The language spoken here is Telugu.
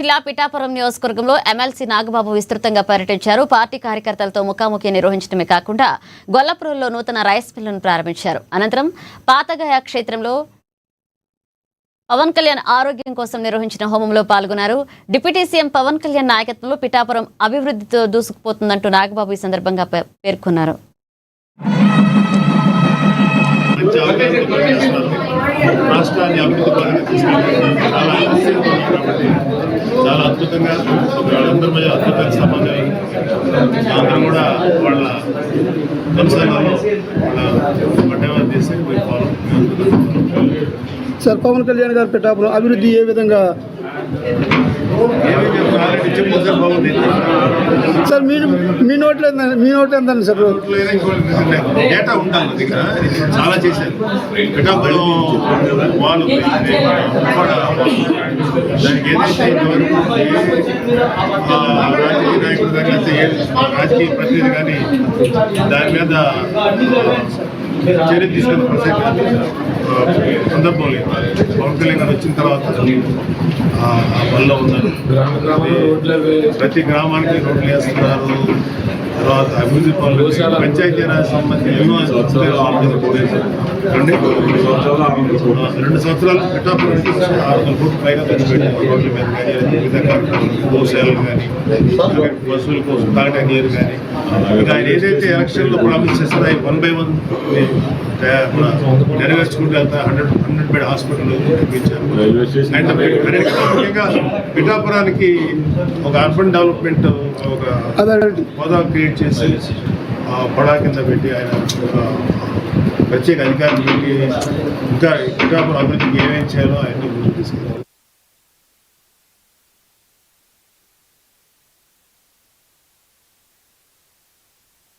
జిల్లా పిఠాపురం నియోజకవర్గంలో ఎమ్మెల్సీ నాగబాబు విస్తృతంగా పర్యటించారు. పార్టీ కార్యకర్తలతో ముఖాముఖి నిర్వహించడమే కాకుండా గొల్లపురంలో నూతన రైస్ మిల్లును ప్రారంభించారు. అనంతరం పాతగయ క్షేత్రంలో పవన్ కళ్యాణ్ ఆరోగ్యం కోసం నిర్వహించిన హోమంలో పాల్గొన్నారు. డిప్యూటీ సీఎం పవన్ కళ్యాణ్ నాయకత్వంలో పిఠాపురం అభివృద్ధితో దూసుకుపోతుందంటూ నాగబాబు ఈ సందర్భంగా పేర్కొన్నారు. రాష్ట్రాన్ని అభివృద్ధి పరంగా తీసుకెళ్ళి చాలా అద్భుతంగా వాళ్ళందరి మధ్య అద్భుతంగా సంబంధం అందరం కూడా వాళ్ళ కన్సర్న్లో వాళ్ళ చేసి పోయి ఫాలో. సార్, పవన్ కళ్యాణ్ గారు పిఠాపురం అభివృద్ధి ఏ విధంగా సార్ మీ నోట్లో ఎంతండి సార్? డేటా ఉండాలి దగ్గర, చాలా చేశారు. పిఠాపురం వాళ్ళు దానికి రాజకీయ నాయకుడు కానీ రాజకీయ ప్రతినిధి కానీ దాని మీద చర్య తీసుకున్న ప్రసక్తి సందర్భం లేదు. పవన్ కళ్యాణ్ గారు వచ్చిన తర్వాత ఆ పనిలో ఉన్నారు. ప్రతి గ్రామానికి రోడ్లు వేస్తున్నారు. తర్వాత అభివృద్ధి పనులు, పంచాయతీరాజ్ సంబంధించి ఎన్నో 2 సంవత్సరాలు పిఠాపురం 600 కోట్ల పైగా ఖర్చు పెట్టారు. రోడ్ల మీద కానీ వివిధ కార్యక్రమాలు, గోశాలలు కానీ, బస్సుల కోసం తాగటా నీరు కానీ, ఇంకా ఆయన ఏదైతే ఎలక్షన్లో ప్రామిస్ చేస్తారో అవి 1 by 1 నెరవేర్చుకుంటూ వెళ్తా 100 బెడ్ హాస్పిటల్ నిర్మించారు. అండ్ ముఖ్యంగా పిఠాపురానికి ఒక అర్బన్ డెవలప్మెంట్ ఒక హోదా క్రియేట్ చేసి పడా కింద పెట్టి ఆయన ప్రత్యేక అధికారులు పెట్టి ఇంకా పిఠాపురం అభివృద్ధికి ఏమేం చేయాలో ఆయన ముందుకు తీసుకెళ్ళారు.